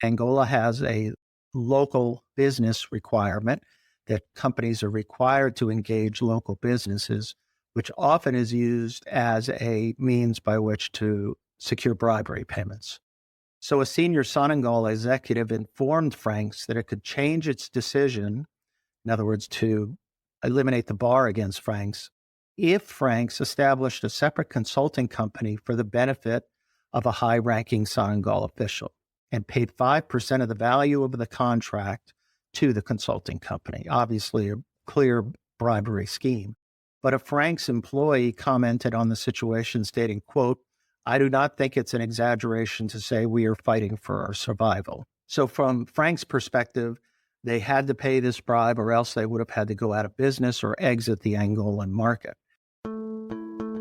Angola has a local business requirement that companies are required to engage local businesses, which often is used as a means by which to secure bribery payments. So a senior Sonangol executive informed Franks that it could change its decision, in other words, to eliminate the bar against Franks, if Franks established a separate consulting company for the benefit of a high-ranking Sonangol official and paid 5% of the value of the contract to the consulting company. Obviously, a clear bribery scheme. But a Franks employee commented on the situation stating, quote, "I do not think it's an exaggeration to say we are fighting for our survival." So from Frank's perspective, they had to pay this bribe or else they would have had to go out of business or exit the Angolan market.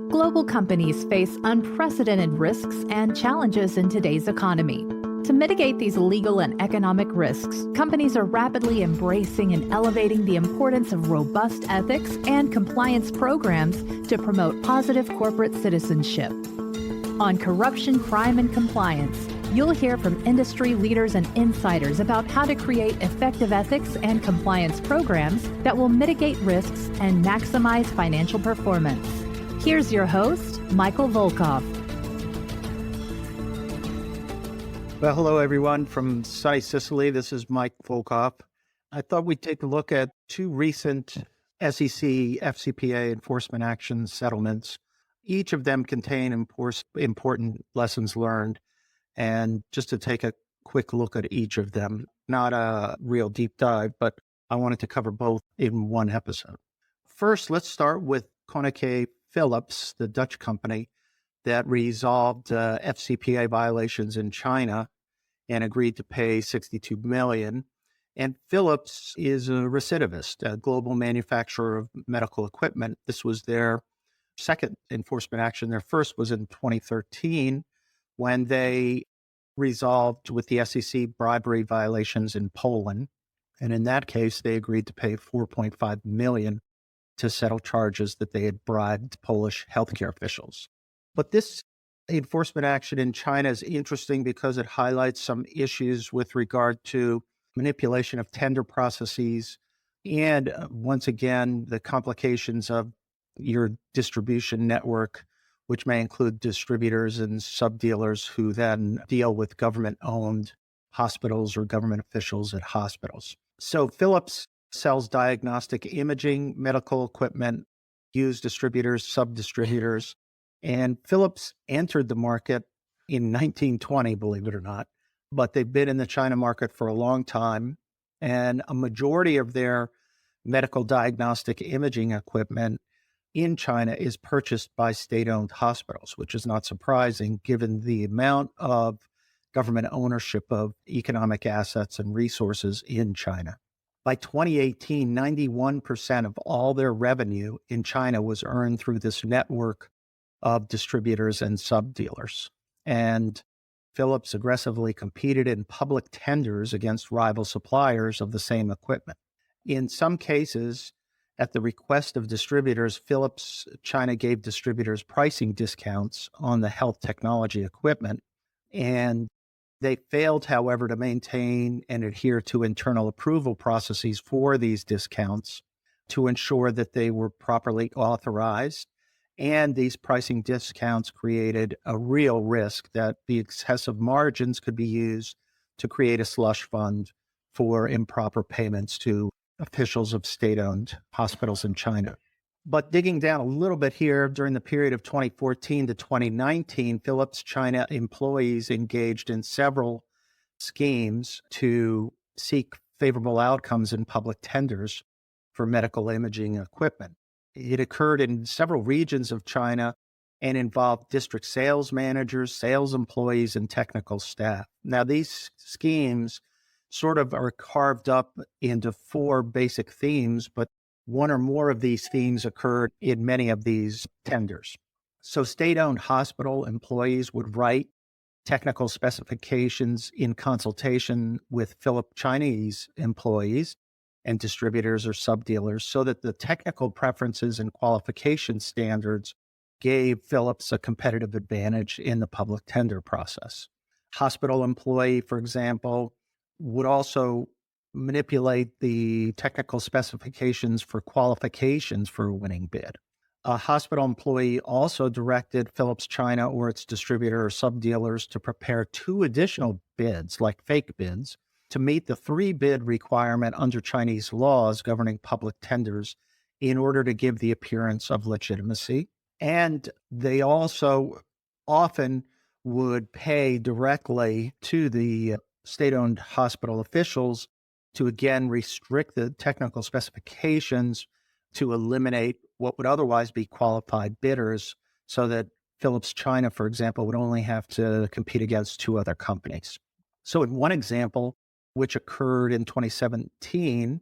Global companies face unprecedented risks and challenges in today's economy. To mitigate these legal and economic risks, companies are rapidly embracing and elevating the importance of robust ethics and compliance programs to promote positive corporate citizenship. On corruption, crime, and compliance, you'll hear from industry leaders and insiders about how to create effective ethics and compliance programs that will mitigate risks and maximize financial performance. Here's your host, Michael Volkov. Well, hello, everyone from sunny Sicily. This is Mike Volkov. I thought we'd take a look at two recent SEC FCPA enforcement action settlements. Each of them contain important lessons learned. And just to take a quick look at each of them, not a real deep dive, but I wanted to cover both in one episode. First, let's start with ConocoPhillips, the Dutch company that resolved FCPA violations in China and agreed to pay $62 million. And Phillips is a recidivist, a global manufacturer of medical equipment. This was their second enforcement action. Their first was in 2013 when they resolved with the SEC bribery violations in Poland. And in that case, they agreed to pay $4.5 million to settle charges that they had bribed Polish healthcare officials. But this enforcement action in China is interesting because it highlights some issues with regard to manipulation of tender processes and, once again, the complications of your distribution network, which may include distributors and sub-dealers who then deal with government-owned hospitals or government officials at hospitals. So Philips sells diagnostic imaging, medical equipment, used distributors, sub-distributors, and Philips entered the market in 1920, believe it or not, but they've been in the China market for a long time, and a majority of their medical diagnostic imaging equipment in China is purchased by state-owned hospitals, which is not surprising given the amount of government ownership of economic assets and resources in China. By 2018, 91% of all their revenue in China was earned through this network of distributors and sub-dealers. And Philips aggressively competed in public tenders against rival suppliers of the same equipment. In some cases, at the request of distributors, Philips China gave distributors pricing discounts on the health technology equipment, and they failed, however, to maintain and adhere to internal approval processes for these discounts to ensure that they were properly authorized. And these pricing discounts created a real risk that the excessive margins could be used to create a slush fund for improper payments to officials of state-owned hospitals in China. But digging down a little bit here, during the period of 2014 to 2019, Philips China employees engaged in several schemes to seek favorable outcomes in public tenders for medical imaging equipment. It occurred in several regions of China and involved district sales managers, sales employees, and technical staff. Now, these schemes sort of are carved up into four basic themes, but one or more of these themes occurred in many of these tenders. So state-owned hospital employees would write technical specifications in consultation with Philips Chinese employees and distributors or sub-dealers so that the technical preferences and qualification standards gave Philips a competitive advantage in the public tender process. hospital employee, for example, would also manipulate the technical specifications for qualifications for a winning bid. A hospital employee also directed Philips China or its distributor or sub-dealers to prepare two additional bids, like fake bids, to meet the three-bid requirement under Chinese laws governing public tenders in order to give the appearance of legitimacy. And they also often would pay directly to the state-owned hospital officials to again restrict the technical specifications to eliminate what would otherwise be qualified bidders so that Philips China, for example, would only have to compete against two other companies. So in one example, which occurred in 2017,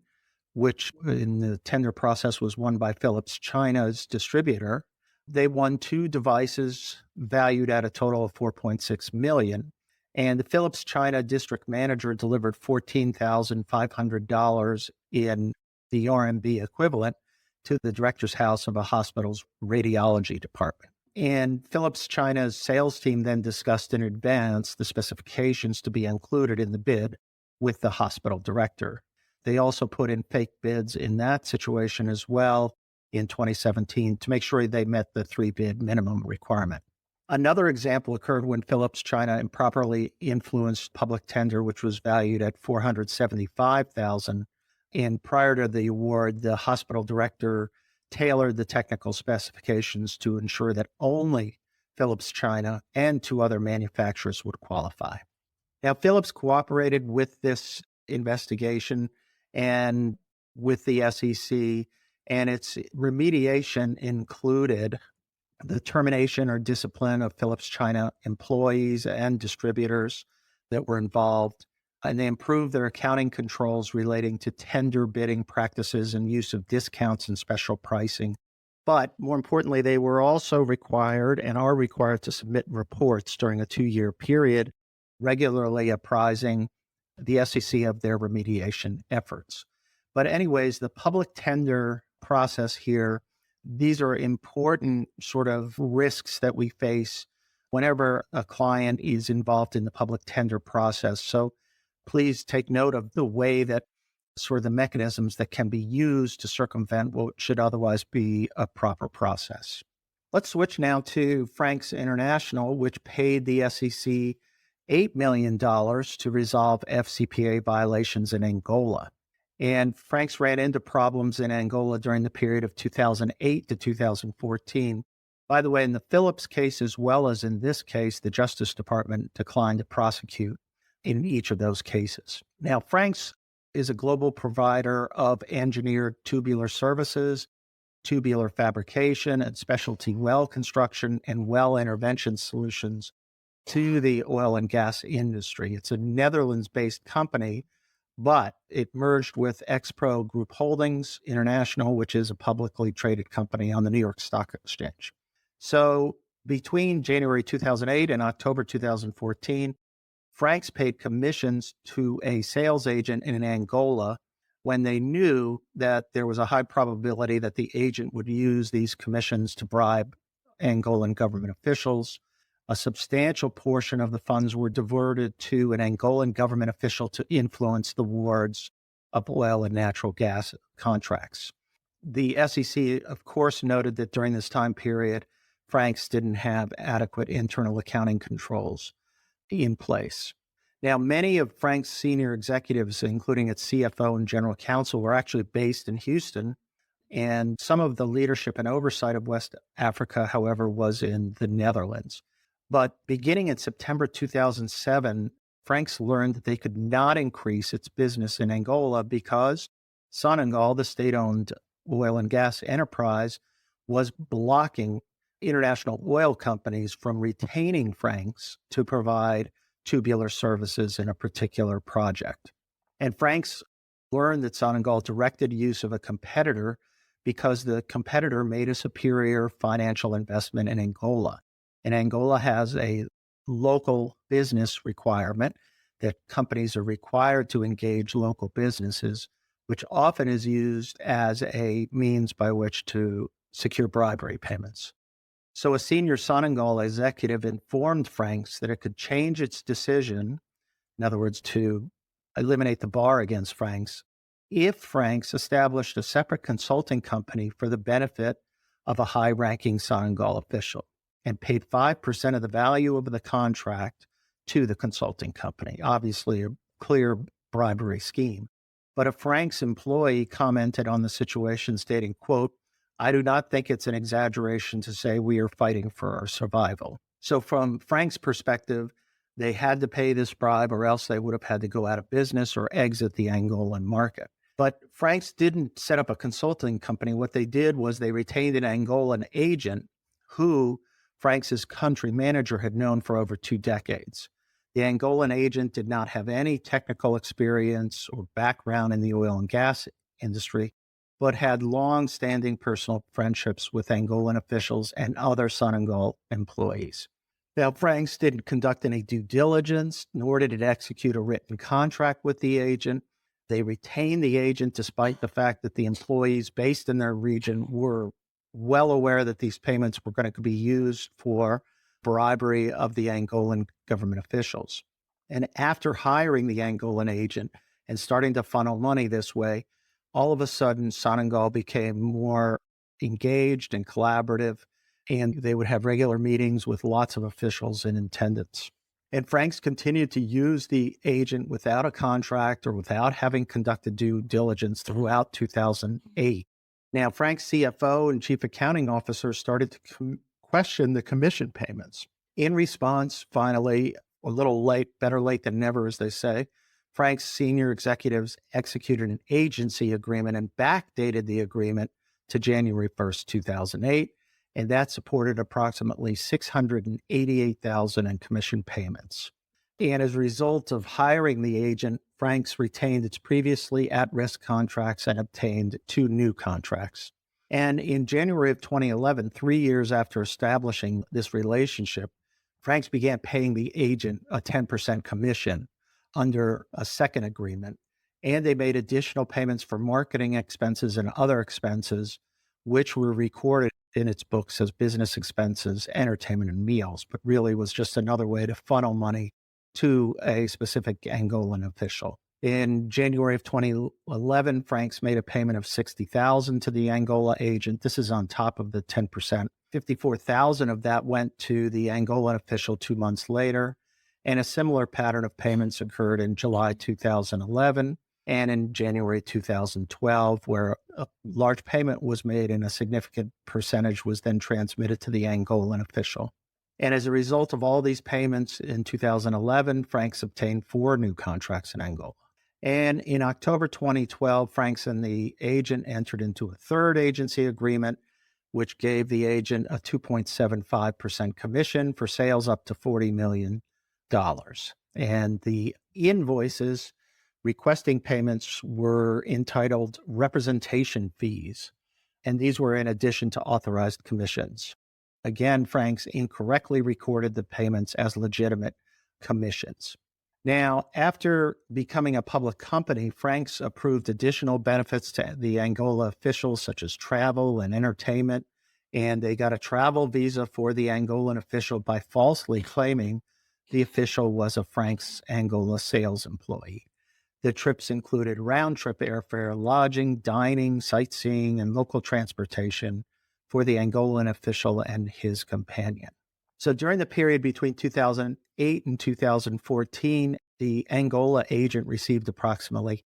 which in the tender process was won by Philips China's distributor, they won two devices valued at a total of $4.6 million. And the Philips China district manager delivered $14,500 in the RMB equivalent to the director's house of a hospital's radiology department. And Philips China's sales team then discussed in advance the specifications to be included in the bid with the hospital director. They also put in fake bids in that situation as well in 2017 to make sure they met the three-bid minimum requirement. Another example occurred when Philips China improperly influenced public tender, which was valued at $475,000. And prior to the award, the hospital director tailored the technical specifications to ensure that only Philips China and two other manufacturers would qualify. Now, Philips cooperated with this investigation and with the SEC, and its remediation included the termination or discipline of Philips China employees and distributors that were involved, and they improved their accounting controls relating to tender bidding practices and use of discounts and special pricing. But more importantly, they were also required and are required to submit reports during a 2-year period, regularly apprising the SEC of their remediation efforts. But anyways, the public tender process here, these are important sort of risks that we face whenever a client is involved in the public tender process. So please take note of the way that sort of the mechanisms that can be used to circumvent what should otherwise be a proper process. Let's switch now to Franks International, which paid the SEC $8 million to resolve FCPA violations in Angola. And Franks ran into problems in Angola during the period of 2008 to 2014. By the way, in the Philips case, as well as in this case, the Justice Department declined to prosecute in each of those cases. Now, Franks is a global provider of engineered tubular services, tubular fabrication, and specialty well construction and well intervention solutions to the oil and gas industry. It's a Netherlands-based company, but it merged with Expro Group Holdings International, which is a publicly traded company on the New York Stock Exchange. So between January 2008 and October 2014, Franks paid commissions to a sales agent in Angola when they knew that there was a high probability that the agent would use these commissions to bribe Angolan government officials. A substantial portion of the funds were diverted to an Angolan government official to influence the awards of oil and natural gas contracts. The SEC, of course, noted that during this time period, Franks didn't have adequate internal accounting controls in place. Now, many of Franks' senior executives, including its CFO and general counsel, were actually based in Houston, and some of the leadership and oversight of West Africa, however, was in the Netherlands. But beginning in September 2007, Franks learned that they could not increase its business in Angola because Sonangol, the state-owned oil and gas enterprise, was blocking international oil companies from retaining Franks to provide tubular services in a particular project. And Franks learned that Sonangol directed use of a competitor because the competitor made a superior financial investment in Angola. And Angola has a local business requirement that companies are required to engage local businesses, which often is used as a means by which to secure bribery payments. So a senior Sonangol executive informed Franks that it could change its decision, in other words, to eliminate the bar against Franks, if Franks established a separate consulting company for the benefit of a high-ranking Sonangol official and paid 5% of the value of the contract to the consulting company. Obviously, a clear bribery scheme. But a Franks employee commented on the situation, stating, quote, "I do not think it's an exaggeration to say we are fighting for our survival." So from Frank's perspective, they had to pay this bribe or else they would have had to go out of business or exit the Angolan market. But Franks didn't set up a consulting company. What they did was they retained an Angolan agent who Franks's country manager had known for over 2 decades. The Angolan agent did not have any technical experience or background in the oil and gas industry, but had long-standing personal friendships with Angolan officials and other Sonangol employees. Now, Franks didn't conduct any due diligence, nor did it execute a written contract with the agent. They retained the agent despite the fact that the employees based in their region were well aware that these payments were going to be used for bribery of the Angolan government officials. And after hiring the Angolan agent and starting to funnel money this way, all of a sudden, Sonangol became more engaged and collaborative, and they would have regular meetings with lots of officials in attendance. And Franks continued to use the agent without a contract or without having conducted due diligence throughout 2008. Now, Frank's CFO and chief accounting officer started to question the commission payments. In response, finally, a little late, better late than never, as they say, Frank's senior executives executed an agency agreement and backdated the agreement to January 1st, 2008, and that supported approximately $688,000 in commission payments. And as a result of hiring the agent, Franks retained its previously at-risk contracts and obtained 2 new contracts. And in January of 2011, 3 years after establishing this relationship, Franks began paying the agent a 10% commission under a second agreement, and they made additional payments for marketing expenses and other expenses, which were recorded in its books as business expenses, entertainment, and meals, but really was just another way to funnel money to a specific Angolan official. In January of 2011, Franks made a payment of $60,000 to the Angola agent. This is on top of the 10%. $54,000 of that went to the Angolan official 2 months later, and a similar pattern of payments occurred in July 2011 and in January 2012, where a large payment was made and a significant percentage was then transmitted to the Angolan official. And as a result of all these payments in 2011, Franks obtained 4 new contracts in Angola. And in October 2012, Franks and the agent entered into a third agency agreement, which gave the agent a 2.75% commission for sales up to $40 million. And the invoices requesting payments were entitled representation fees, and these were in addition to authorized commissions. Again, Franks incorrectly recorded the payments as legitimate commissions. Now, after becoming a public company, Franks approved additional benefits to the Angola officials, such as travel and entertainment, and they got a travel visa for the Angolan official by falsely claiming the official was a Franks Angola sales employee. The trips included round-trip airfare, lodging, dining, sightseeing, and local transportation for the Angolan official and his companion. So during the period between 2008 and 2014, the Angola agent received approximately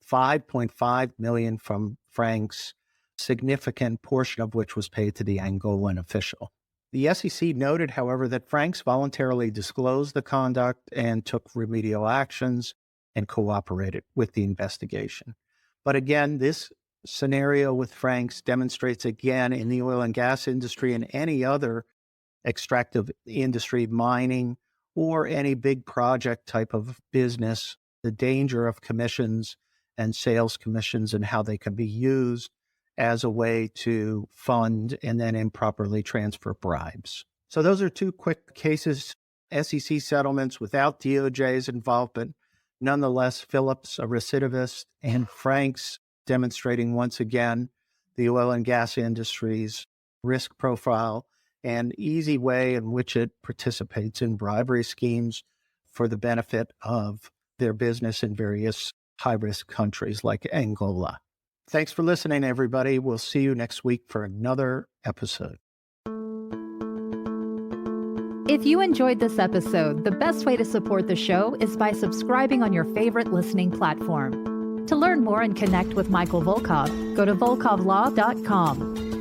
$5.5 million from Franks, significant portion of which was paid to the Angolan official. The SEC noted, however, that Franks voluntarily disclosed the conduct and took remedial actions and cooperated with the investigation. But again, this scenario with Franks demonstrates again in the oil and gas industry and any other extractive industry, mining, or any big project type of business, the danger of commissions and sales commissions and how they can be used as a way to fund and then improperly transfer bribes. So those are 2 quick cases, SEC settlements without DOJ's involvement. Nonetheless, Phillips, a recidivist, and Franks demonstrating once again the oil and gas industry's risk profile and easy way in which it participates in bribery schemes for the benefit of their business in various high-risk countries like Angola. Thanks for listening, everybody. We'll see you next week for another episode. If you enjoyed this episode, the best way to support the show is by subscribing on your favorite listening platform. To learn more and connect with Michael Volkov, go to volkovlaw.com.